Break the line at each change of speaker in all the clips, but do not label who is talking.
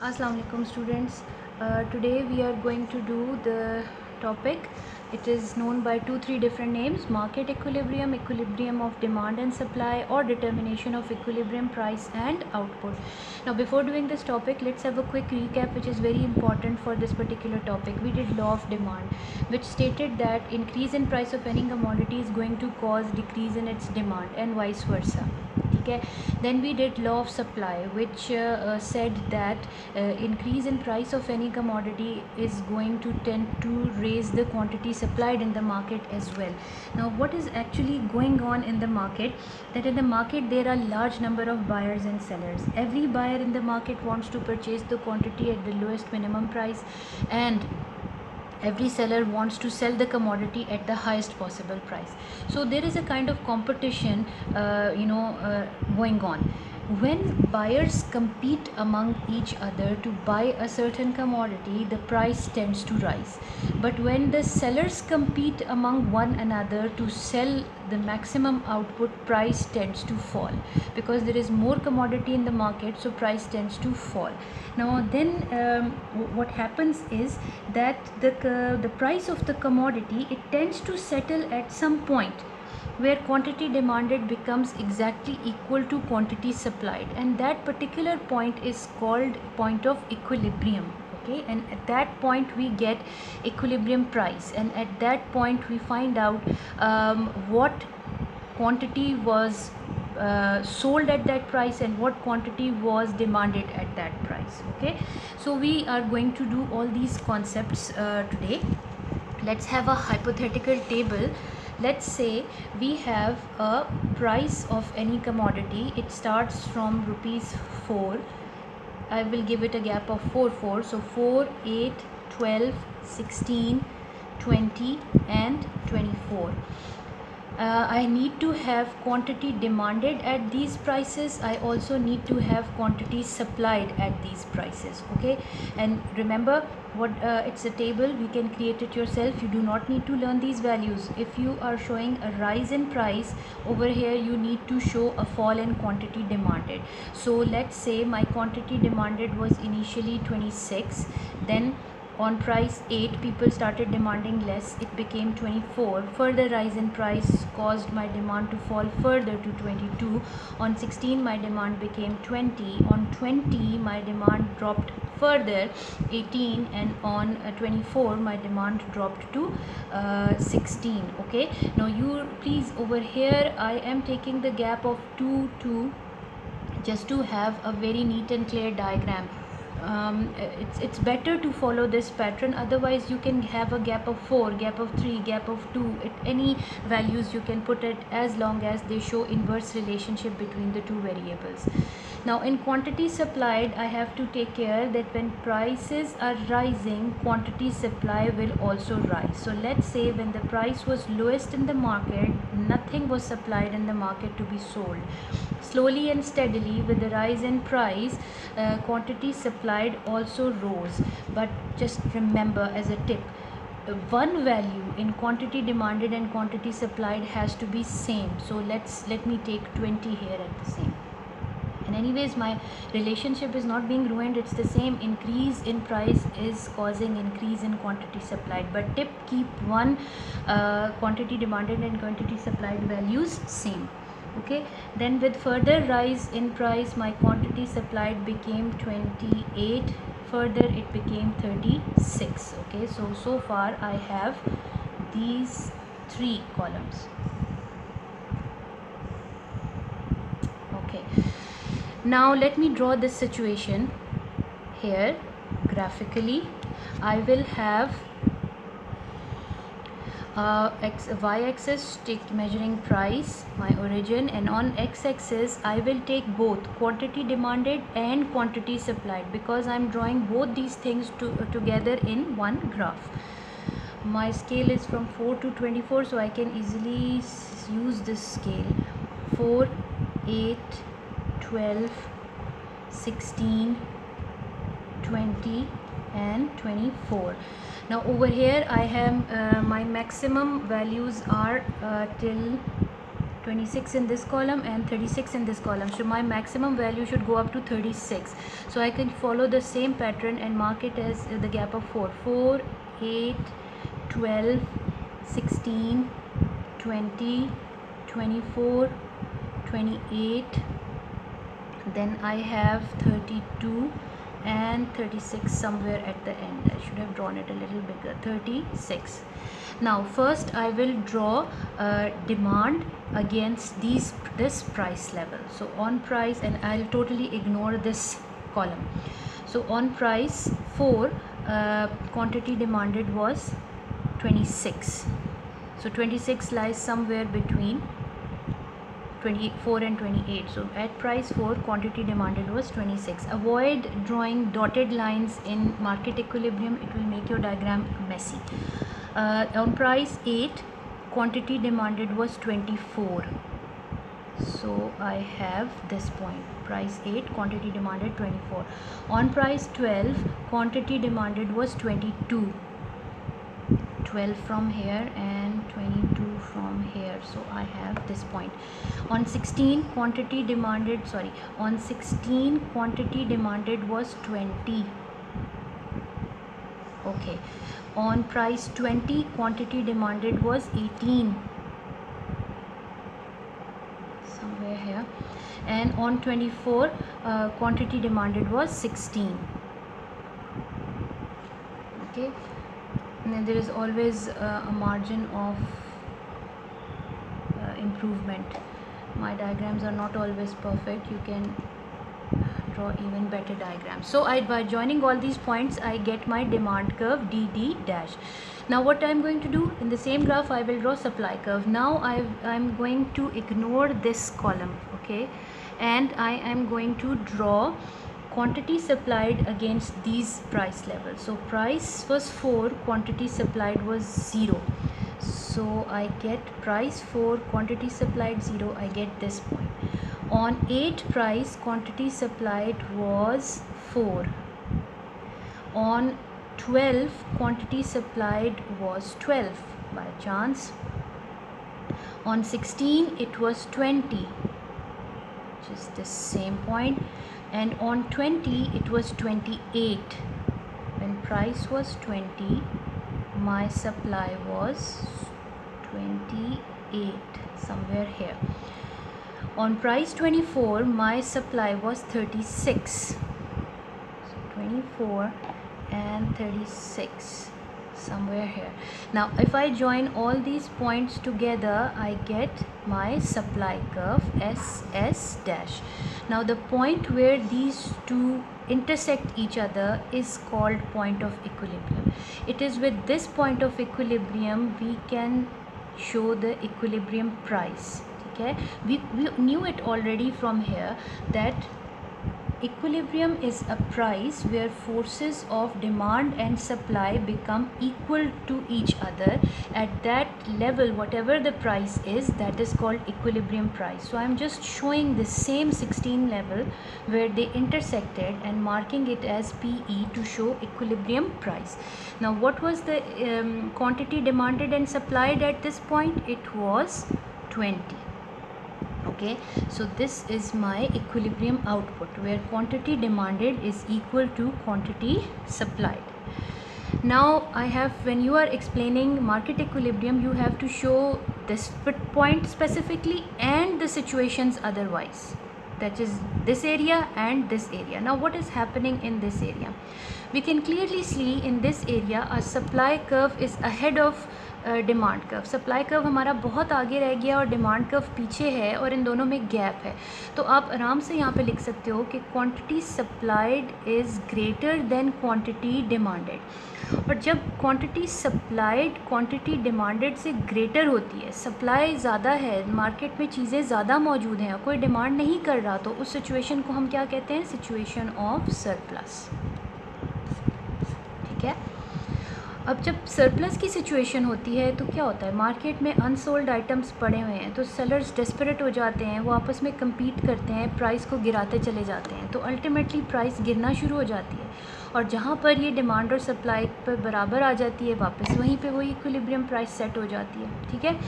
Assalamu alaikum students. Today we are going to do the topic. It is known by 2-3 different names: market equilibrium, equilibrium of demand and supply, or determination of equilibrium, price and output. Now before doing this topic, let's have a quick recap which is very important for this particular topic. We did law of demand, which stated that increase in price of any commodity is going to cause decrease in its demand and vice versa. Okay. Then we did law of supply, which said that increase in price of any commodity is going to tend to raise the quantity supplied in the market as well. Now what is actually going on in the market? That in the market there are large number of buyers and sellers. Every buyer in the market wants to purchase the quantity at the lowest minimum price, and every seller wants to sell the commodity at the highest possible price. So there is a kind of competition going on. When buyers compete among each other to buy a certain commodity, the price tends to rise. But when the sellers compete among one another to sell the maximum output, price tends to fall, because there is more commodity in the market, so price tends to fall. Now then what happens is that the price of the commodity, it tends to settle at some point where quantity demanded becomes exactly equal to quantity supplied, and that particular point is called point of equilibrium. Okay, and at that point we get equilibrium price, and at that point we find out what quantity was sold at that price and what quantity was demanded at that price. Okay, so we are going to do all these concepts today. Let's have a hypothetical table. Let's say we have a price of any commodity. It starts from rupees 4. I will give it a gap of 4, so 4, 8, 12, 16, 20 and 24. I need to have quantity demanded at these prices. I also need to have quantity supplied at these prices. Okay, and remember what it's a table, we can create it yourself. You do not need to learn these values. If you are showing a rise in price, over here you need to show a fall in quantity demanded. So let's say my quantity demanded was initially 26, then on price 8 people started demanding less, it became 24. Further rise in price caused my demand to fall further to 22. On 16 my demand became 20. On 20 my demand dropped further 18, and on 24 my demand dropped to 16. Okay, now you please, over here I am taking the gap of 2 2 just to have a very neat and clear diagram. It's better to follow this pattern, otherwise you can have a gap of 4, gap of 3, gap of 2, any values you can put it, as long as they show inverse relationship between the two variables. Now in quantity supplied, I have to take care that when prices are rising, quantity supply will also rise. So let's say when the price was lowest in the market, nothing was supplied in the market to be sold. Slowly and steadily, with the rise in price, quantity supplied also rose. But just remember, as a tip, one value in quantity demanded and quantity supplied has to be same. So let me take 20 here at the same. And anyways, my relationship is not being ruined, it's the same. Increase in price is causing increase in quantity supplied, but tip, keep one quantity demanded and quantity supplied values same. Okay, then with further rise in price, my quantity supplied became 28, further it became 36. Okay, so far I have these 3 columns. Okay, now let me draw this situation here graphically. I will have y-axis take measuring price, my origin, and on x-axis I will take both quantity demanded and quantity supplied, because I'm drawing both these things together in one graph. My scale is from 4 to 24, so I can easily use this scale: 4, 8, 12, 16, 20 and 24. Now over here I have my maximum values are till 26 in this column and 36 in this column, so my maximum value should go up to 36. So I can follow the same pattern and mark it as the gap of 4, 8, 12, 16, 20, 24, 28, then I have 32 and 36 somewhere at the end. I should have drawn it a little bigger. 36. Now first I will draw demand against this price level. So on price, and I'll totally ignore this column. So on price 4, quantity demanded was 26. So 26 lies somewhere between 24 and 28. So at price 4, quantity demanded was 26. Avoid drawing dotted lines in market equilibrium, it will make your diagram messy. On price 8, quantity demanded was 24. So I have this point, price 8, quantity demanded 24. On price 12, quantity demanded was 22. 12 from here and 22 from here, so I have this point. On 16, quantity demanded was 20. Okay, on price 20, quantity demanded was 18, somewhere here, and on 24, quantity demanded was 16. Okay, and then there is always a margin of improvement. My diagrams are not always perfect, you can draw even better diagrams. So by joining all these points, I get my demand curve DD dash. Now what I'm going to do, in the same graph I will draw supply curve. Now I'm going to ignore this column, okay, and I am going to draw quantity supplied against these price levels. So price was 4, quantity supplied was 0. So I get price 4, quantity supplied 0, I get this point. On 8 price, quantity supplied was 4. On 12, quantity supplied was 12 by chance. On 16, it was 20, which is the same point. And on 20, it was 28. When price was 20, my supply was 28, somewhere here. On price 24, my supply was 36. So 24 and 36, somewhere here. Now if I join all these points together, I get my supply curve SS dash. Now the point where these two intersect each other is called point of equilibrium. It is with this point of equilibrium we can show the equilibrium price. Okay, we knew it already from here that equilibrium is a price where forces of demand and supply become equal to each other. At that level, whatever the price is, that is called equilibrium price. So I'm just showing the same 16 level where they intersected and marking it as PE to show equilibrium price. Now what was the quantity demanded and supplied at this point? It was 20. Okay, so this is my equilibrium output where quantity demanded is equal to quantity supplied. Now I have, when you are explaining market equilibrium, you have to show this point specifically and the situations otherwise, that is this area and this area. Now what is happening in this area? We can clearly see in this area a supply curve is ahead of demand curve. Supply curve हमारा बहुत आगे रह गया और demand curve पीछे है और इन दोनों में गैप है. तो आप आराम से यहाँ पे लिख सकते हो कि quantity supplied is greater than quantity demanded. और जब क्वांटिटी सप्लाइड क्वांटिटी डिमांडेड से ग्रेटर होती है, सप्लाई ज़्यादा है, मार्केट में चीज़ें ज़्यादा मौजूद हैं और कोई डिमांड नहीं कर रहा, तो उस सिचुएशन को हम क्या कहते हैं? Situation of surplus. ठीक है. अब जब सरप्लस की सिचुएशन होती है तो क्या होता है? मार्केट में अनसोल्ड आइटम्स पड़े हुए हैं, तो सेलर्स डेस्परेट हो जाते हैं, वो आपस में कम्पीट करते हैं, प्राइस को गिराते चले जाते हैं, तो अल्टीमेटली प्राइस गिरना शुरू हो जाती है. और जहाँ पर ये डिमांड और सप्लाई पर बराबर आ जाती है, वापस वहीं पे वही इक्विलिब्रियम प्राइस सेट हो जाती है. ठीक है.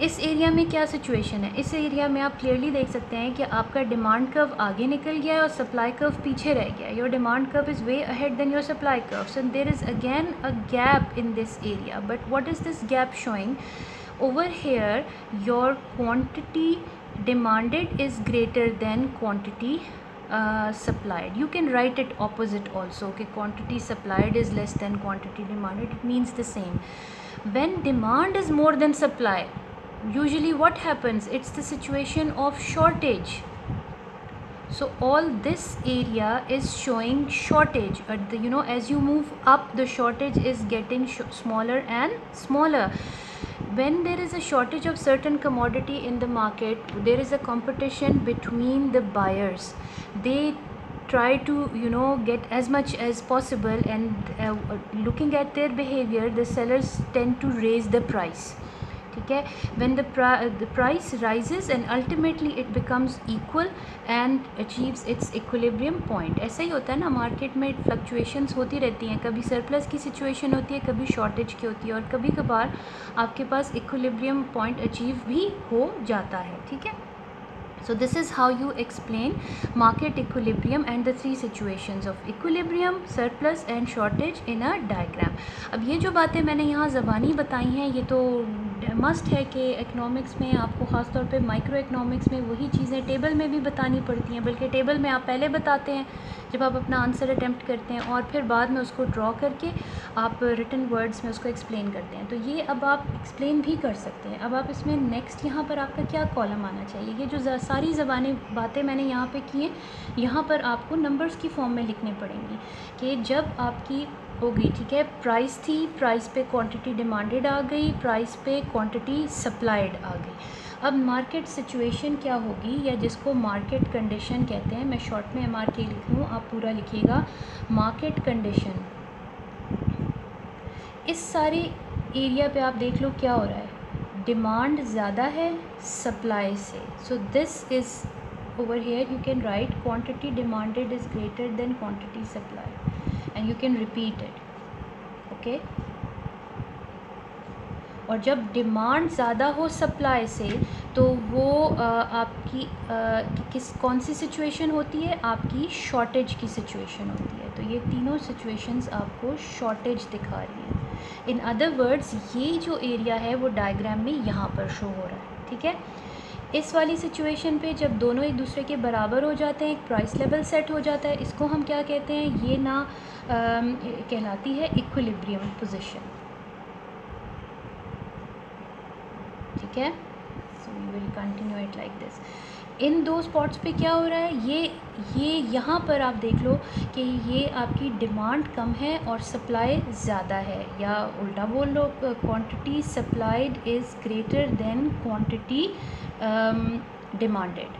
इस एरिया में क्या सिचुएशन है, इस एरिया में आप क्लियरली देख सकते हैं कि आपका डिमांड कर्व आगे निकल गया है और सप्लाई कर्व पीछे रह गया है. Your demand curve is way ahead than your supply curve, so there is again a gap in this area. But what is this gap showing? Over here your quantity demanded is greater than quantity supplied. You can write it opposite also, okay, quantity supplied is less than quantity demanded. It means the same. When demand is more than supply, usually what happens, it's the situation of shortage. So all this area is showing shortage. As you move up, the shortage is getting smaller and smaller. When there is a shortage of certain commodity in the market, there is a competition between the buyers. They try to get as much as possible, and looking at their behavior, the sellers tend to raise the price. ठीक है. When the price rises and ultimately it becomes equal and achieves its equilibrium point. ऐसा ही होता है ना, market में fluctuations होती रहती हैं. कभी सरप्लस की सिचुएशन होती है, कभी शॉर्टेज की होती है, और कभी कभार आपके पास इक्विलिब्रियम पॉइंट अचीव भी हो जाता है. ठीक है. So this is how you explain market equilibrium and the three situations of equilibrium, surplus and shortage in a diagram. अब ये जो बातें मैंने यहाँ ज़बानी बताई हैं, ये तो मस्ट है कि इकोनॉमिक्स में आपको ख़ास तौर पे माइक्रो इकोनॉमिक्स में वही चीज़ें टेबल में भी बतानी पड़ती हैं. बल्कि टेबल में आप पहले बताते हैं जब आप अपना आंसर अटैम्प्ट करते हैं, और फिर बाद में उसको ड्रॉ करके आप रिटन वर्ड्स में उसको एक्सप्लेन करते हैं. तो ये अब आप एक्सप्लेन भी कर सकते हैं. अब आप इसमें नेक्स्ट यहाँ पर आपका क्या कॉलम आना चाहिए. ये जो सारी ज़बानी बातें मैंने यहाँ पे की हैं, यहाँ पर आपको नंबर्स की फॉर्म में लिखने पड़ेंगी कि जब आपकी होगी, ठीक है, प्राइस थी, प्राइस पे क्वांटिटी डिमांडेड आ गई, प्राइस पे क्वांटिटी सप्लाइड आ गई. अब मार्केट सिचुएशन क्या होगी, या जिसको मार्केट कंडीशन कहते हैं, मैं शॉर्ट में MRK लिख लूँ, आप पूरा लिखिएगा. मार्केट कंडीशन, इस सारे एरिया पे आप देख लो क्या हो रहा है. डिमांड ज़्यादा है सप्लाई से. So this is over here you can write quantity demanded is greater than quantity supplied, and you can repeat it. okay. और जब डिमांड ज़्यादा हो सप्लाई से, तो वो आपकी कौन सी सिचुएशन होती है, आपकी शॉर्टेज की सिचुएशन होती है. तो ये तीनों सिचुएशंस आपको शॉर्टेज दिखा रही हैं. इन अदर वर्ड्स, ये जो एरिया है वो डायग्राम में यहाँ पर शो हो रहा है. ठीक है. इस वाली सिचुएशन पे जब दोनों एक दूसरे के बराबर हो जाते हैं, एक प्राइस लेवल सेट हो जाता है, इसको हम क्या कहते हैं, ये ना कहलाती है इक्विलिब्रियम पोजीशन. ठीक है. So we will continue it like this. इन दो स्पॉट्स पे क्या हो रहा है, ये यहाँ पर आप देख लो कि ये आपकी डिमांड कम है और सप्लाई ज़्यादा है, या उल्टा बोल लो, quantity supplied is greater than quantity demanded.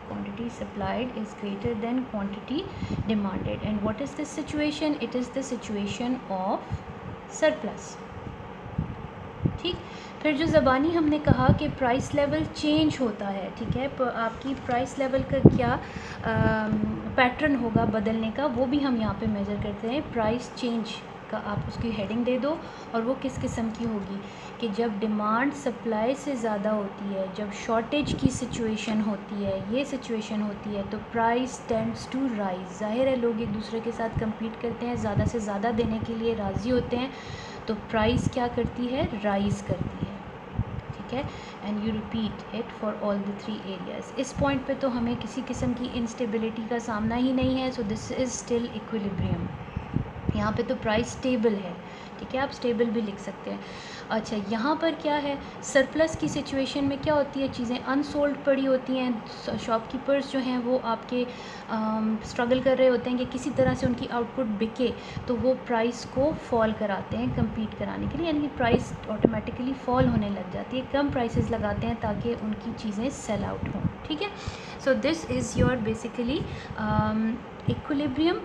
Quantity supplied is greater than quantity demanded. And what is this situation? It is the situation of surplus. ठीक. फिर जो ज़बानी हमने कहा कि प्राइस लेवल चेंज होता है. ठीक है. आपकी प्राइस लेवल का क्या पैटर्न होगा बदलने का, वो भी हम यहाँ पे मेज़र करते हैं. प्राइस चेंज का आप उसकी हेडिंग दे दो, और वो किस किस्म की होगी कि जब डिमांड सप्लाई से ज़्यादा होती है, जब शॉर्टेज की सिचुएशन होती है, ये सिचुएशन होती है, तो प्राइस टेंड्स टू राइज. ज़ाहिर है लोग एक दूसरे के साथ compete करते हैं, ज़्यादा से ज़्यादा देने के लिए राज़ी होते हैं, तो प्राइस क्या करती है, राइज़ करती है. ठीक है. And you repeat it for all the three areas. इस पॉइंट पे तो हमें किसी किस्म की इंस्टेबिलिटी का सामना ही नहीं है. So this is still equilibrium. यहाँ पे तो प्राइस स्टेबल है. ठीक है. आप स्टेबल भी लिख सकते हैं. अच्छा, यहाँ पर क्या है, सरप्लस की सिचुएशन में क्या होती है, चीज़ें अनसोल्ड पड़ी होती हैं. शॉपकीपर्स जो हैं वो आपके स्ट्रगल कर रहे होते हैं कि किसी तरह से उनकी आउटपुट बिके, तो वो प्राइस को फॉल कराते हैं compete कराने के लिए, यानी कि प्राइस ऑटोमेटिकली फॉल होने लग जाती है. कम प्राइसेस लगाते हैं ताकि उनकी चीज़ें सेल आउट हों. ठीक है. So this is your basically equilibrium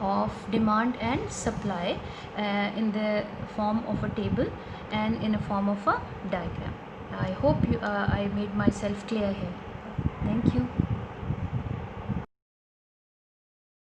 of demand and supply in the form of a table and in a form of a diagram. I hope I made myself clear here. Thank you.